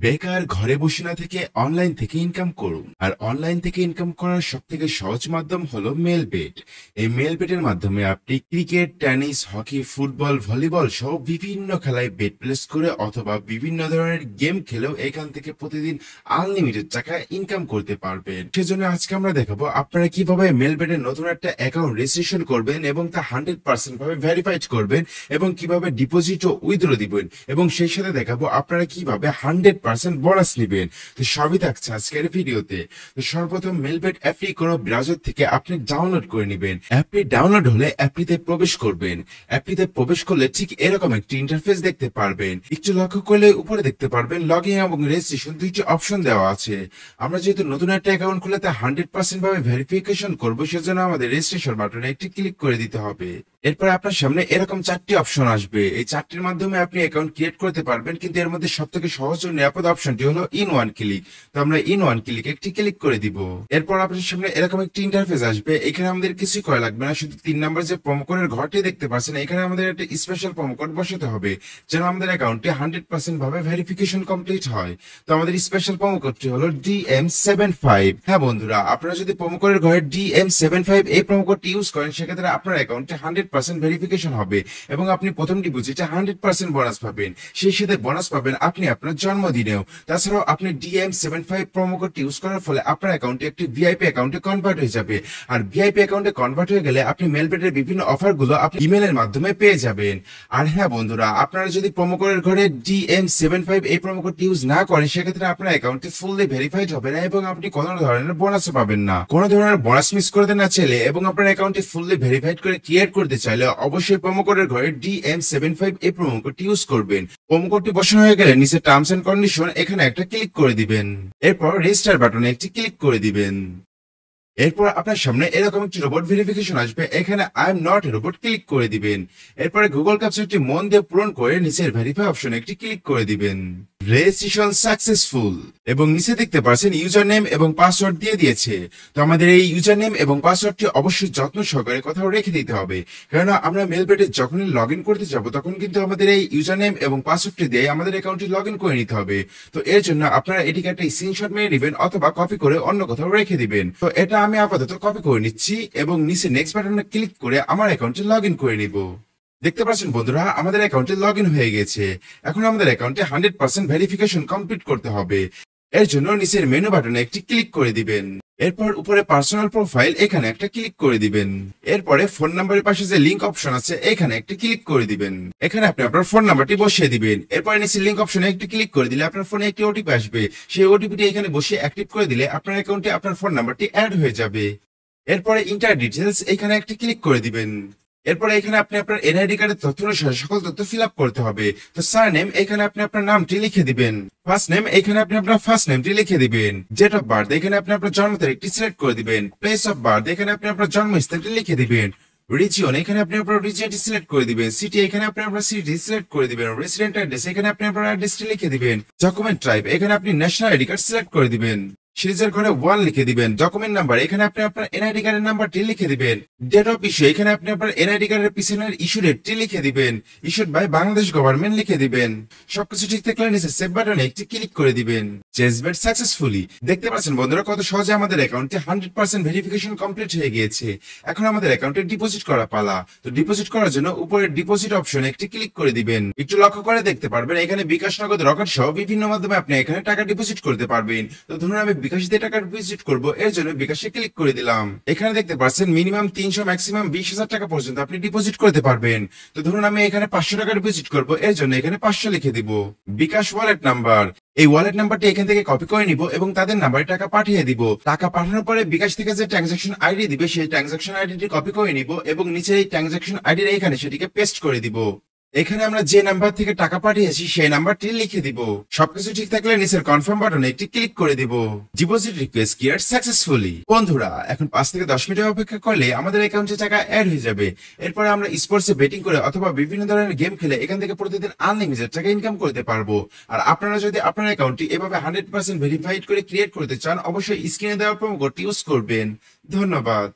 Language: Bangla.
বেকার ঘরে বসে না থেকে অনলাইন থেকে ইনকাম করুন। আর অনলাইন থেকে ইনকাম করার সব থেকে সহজ মাধ্যম হলো মেলবেট। এই মেলবেটের মাধ্যমে আপনি cricket, tennis, hockey, football, volleyball সহ বিভিন্ন খেলায় বেট প্লেস করে অথবা বিভিন্ন ধরনের গেম খেলেও এখান থেকে প্রতিদিন আনলিমিটেড টাকা ইনকাম করতে পারবেন। সেজন্য আজকে আমরা দেখাবো আপনারা কিভাবে মেলবেটের নতুন একটা অ্যাকাউন্ট রেজিস্ট্রেশন করবেন এবং তা 100% ভাবে ভেরিফাইড করবেন এবং কিভাবে ডিপোজিট ও উইথড্র দিবেন এবং সেই সাথে দেখাবো আপনারা কিভাবে 100% বোনাস নেবেন। তো সবই থাকছে আজকের ভিডিওতে। তো সর্বপ্রথম মেলবেট অ্যাপটি কোনো ব্রাউজার থেকে আপনি ডাউনলোড করে নেবেন। অ্যাপটি ডাউনলোড হলে অ্যাপটিতে প্রবেশ করবেন। অ্যাপটিতে প্রবেশ করলে ঠিক এরকম একটি ইন্টারফেস দেখতে পারবেন। একটু লক্ষ্য করলে উপরে দেখতে পারবেন লগ ইন এবং রেজিস্ট্রেশন দুইটি অপশন দেওয়া আছে। আমরা যেহেতু নতুন একটা অ্যাকাউন্ট খুলে তা 100% ভাবে ভেরিফিকেশন করবো, সেজন্য আমাদের রেজিস্ট্রেশন বাটনে একটি ক্লিক করে দিতে হবে। এরপর আপনার সামনে এরকম 4টি অপশন আসবে। এই 4টির মাধ্যমে আপনি অ্যাকাউন্ট ক্রিয়েট করতে পারবেন, কিন্তু এর মধ্যে সব থেকে সহজ ও নিরাপদ অপশনটি হলো ইন ওয়ান ক্লিক। তো আমরা ইন ওয়ান ক্লিক একটি ক্লিক করে দিব। এরপর আপনার সামনে এরকম একটি ইন্টারফেস আসবে। এখানে আমাদের কিছুই করা লাগবে না, শুধু 3 নম্বর যে প্রোমো কোডের ঘরটি দেখতে পাচ্ছেন, এখানে আমাদের একটা স্পেশাল প্রোমো কোড বসাতে হবে যেন আমাদের অ্যাকাউন্টটি 100% ভাবে ভেরিফিকেশন কমপ্লিট হয়। তো আমাদের স্পেশাল প্রোমো কোডটি হলো DM75। হ্যাঁ বন্ধুরা, আপনারা যদি প্রোমো কোডের ঘরে DM75 এই প্রোমো কোডটি ইউজ করেন, সেক্ষেত্রে আপনার অ্যাকাউন্টে 100% ভেরিফিকেশন হবে এবং আপনি প্রথম ডিপোজিটে 100% বোনাস পাবেন। সেই সাথে বোনাস পাবেন আপনি আপনার জন্মদিনেও। তাছাড়াও আপনি DM75 প্রোমো কোডটি ইউজ করার ফলে আপনার অ্যাকাউন্টে একটি ভিআইপি অ্যাকাউন্টে কনভার্ট হয়ে যাবে। আর ভিআইপি অ্যাকাউন্টে কনভার্ট হয়ে গেলে আপনি মেলবেটের বিভিন্ন অফারগুলো আপনি ইমেলের মাধ্যমে পেয়ে যাবেন। আর হ্যাঁ বন্ধুরা, আপনারা যদি প্রোমো কোডের ঘরে DM75 এই প্রোমো কোডটি ইউজ না করেন, সেক্ষেত্রে আপনার অ্যাকাউন্টটি ফুললি ভেরিফাইড হবে না এবং আপনি কোনো ধরনের বোনাসও পাবেন না। কোনো ধরনের বোনাস মিস করতে না চাইলে এবং আপনার অ্যাকাউন্টটি ফুললি ভেরিফাইড করে ক্রিয়েট করতে চাইলে অবশ্যই প্রোমো কোডের ঘরে DM75 এই প্রোমো কোডটি ইউজ করবেন। প্রোমো কোডটি বসানো হয়ে গেলে নিচে টার্মস এন্ড কন্ডিশন এখানে একটা ক্লিক করে দিবেন। এরপর রেজিস্টার বাটনে একটি ক্লিক করে দিবেন। এরপর আপনার সামনে এরকম একটি রোবট ভেরিফিকেশন আসবে। এখানে I am not a robot click করে দিবেন। এরপরে গুগল ক্যাপচারটি মন দিয়ে পূরণ করে নিচের ভেরিফাই অপশনে একটি ক্লিক করে দিবেন। রেজিস্ট্রেশন সাকসেসফুল এবং নিচে দেখতে পাচ্ছেন ইউজার নেম এবং পাসওয়ার্ড দিয়ে দিয়েছে। তো আমাদের এই ইউজার নেম এবং পাসওয়ার্ডটি অবশ্যই যত্ন সহকারে কোথাও রেখে দিতে হবে, কারণ আমরা মেলবেটে যখনই লগ ইন করতে যাব তখন কিন্তু আমাদের এই ইউজার নেম এবং পাসওয়ার্ডটি দিয়ে আমাদের অ্যাকাউন্টটি লগ ইন করে নিতে হবে। তো এর জন্য আপনারা এটিকে একটা স্ক্রিনশট মেরে নেবেন অথবা কপি করে অন্য কোথাও রেখে দিবেন। তো এটা আমি আপাতত কপি করে নিচ্ছি এবং নিচে নেক্সট বাটনে ক্লিক করে আমার অ্যাকাউন্টে লগ ইন করে নিব। দেখতে পাচ্ছেন বন্ধুরা, আমাদের অ্যাকাউন্টে লগ ইন হয়ে গেছে। এখন আমাদের অ্যাকাউন্টে 100% ভেরিফিকেশন কমপ্লিট করতে হবে। এর জন্য নিচের মেনু বাটনে একটি ক্লিক করে দিবেন। এরপর উপরে পার্সোনাল প্রোফাইল এখানে একটা ক্লিক করে দিবেন। এরপরে ফোন নাম্বারের পাশে যে লিংক অপশন আছে এখানে একটা ক্লিক করে দিবেন। এখানে আপনি আপনার ফোন নাম্বারটি বসিয়ে দিবেন। এরপরে নিচে লিংক অপশনে একটি ক্লিক করে দিলে আপনার ফোনে একটি ওটিপি আসবে। সেই ওটিপিটি এখানে বসিয়ে অ্যাক্টিভ করে দিলে আপনার অ্যাকাউন্টে আপনার ফোন নাম্বারটি অ্যাড হয়ে যাবে। এরপরে ইন্টার ডিটেলস এখানে একটা ক্লিক করে দিবেন। এরপরে এখানে আপনি আপনার এনআইডি কার্ডের তথ্য অনুসারে সকল তথ্য ফিল আপ করতে হবে। তো সারনেম এখানে আপনি আপনার নামটি লিখে দিবেন। ফার্স্ট নেম এখানে আপনি আপনার ফার্স্ট নেমটি লিখে দিবেন। ডেট অফ বার্থ এখানে আপনি আপনার জন্ম তারিখটি সিলেক্ট করে দিবেন। প্লেস অফ বার্থ এখানে আপনি আপনার জন্মস্থানটি লিখে দিবেন। রিজিয়ন এখানে আপনি আপনার রিজিয়নটি সিলেক্ট করে দিবেন। সিটি এখানে আপনি আপনার সিটি সিলেক্ট করে দিবেন। রেসিডেন্ট অ্যাড্রেস এখানে আপনি আপনার অ্যাড্রেসটি লিখে দিবেন। ডকুমেন্ট টাইপ এখানে আপনি ন্যাশনাল আইডি কার্ড সিলেক্ট করে দিবেন। সিরিজের ঘরে 1 লিখে দিবেন। ডকুমেন্ট নাম্বার এখানে আপনি আপনার এনআইডি কার্ডের নাম্বারটি লিখে দিবেন। ডেট অফ ইস্যু এখানে আপনি আপনার এনআইডি কার্ডের পিছনের ইস্যু ডেটটি লিখে দিবেন। ইস্যুড বাই বাংলাদেশ গভর্নমেন্ট লিখে দিবেন। সবকিছু ঠিক থাকলে নিচে সেভ বাটনে একটি ক্লিক করে দিবেন। চেঞ্জমেন্ট সাকসেসফুলি। দেখতে পাচ্ছেন বন্ধুরা কত সহজে আমাদের অ্যাকাউন্টে 100% ভেরিফিকেশন কমপ্লিট হয়ে গিয়েছে। এখন আমাদের অ্যাকাউন্টে ডিপোজিট করা পালা। তো ডিপোজিট করার জন্য উপরের ডিপোজিট অপশনে একটি ক্লিক করে দিবেন। একটু লক্ষ্য করে দেখতে পারবেন এখানে বিকাশ, নগদ, রকেট সহ বিভিন্ন মাধ্যমে আপনি এখানে টাকা ডিপোজিট করতে পারবেন। তো ধরুন আমি বিকাশ দিয়ে টাকা ডিপোজিট করব, এর জন্য বিকাশে ক্লিক করে দিলাম। এখানে দেখতে পাচ্ছেন মিনিমাম 300 ম্যাক্সিমাম 20,000 টাকা পর্যন্ত আপনি ডিপোজিট করতে পারবেন। তো ধরুন আমি এখানে 500 টাকা ডিপোজিট করব, এর জন্য এখানে 500 লিখে দিব। বিকাশ ওয়ালেট নাম্বার, এই ওয়ালেট নাম্বারটি এখান থেকে কপি করে নিব এবং তাদের নাম্বারে টাকা পাঠিয়ে দিব। টাকা পাঠানোর পরে বিকাশ থেকে যে ট্রানজাকশন আইডি দিবে সেই ট্রানজাকশন আইডিটি কপি করে নিব এবং নিচে এই ট্রানজাকশন আইডির এখানে সেটিকে পেস্ট করে দিব। এখানে আমরা যে নাম্বার থেকে টাকা পাঠিয়েছি সেই নাম্বারটি লিখে দিব। সবকিছু ঠিক থাকলে নিচের কনফার্ম বাটনে একটি ক্লিক করে দিব। Deposit request clear successfully. বন্ধুরা এখন 5 থেকে 10 মিনিট অপেক্ষা করলে আমাদের অ্যাকাউন্টে টাকা অ্যাড হয়ে যাবে। এরপরে আমরা স্পোর্টসে বেটিং করে অথবা বিভিন্ন ধরনের গেম খেলে এখান থেকে প্রতিদিন আনলিমিটেড টাকা ইনকাম করতে পারবো। আর আপনারা যদি আপনার অ্যাকাউন্টটি এভাবে 100% ভেরিফাইড করে ক্রিয়েট করতে চান, অবশ্যই স্ক্রিনে দেওয়া প্রোমো কোডটি ইউজ করবেন। ধন্যবাদ।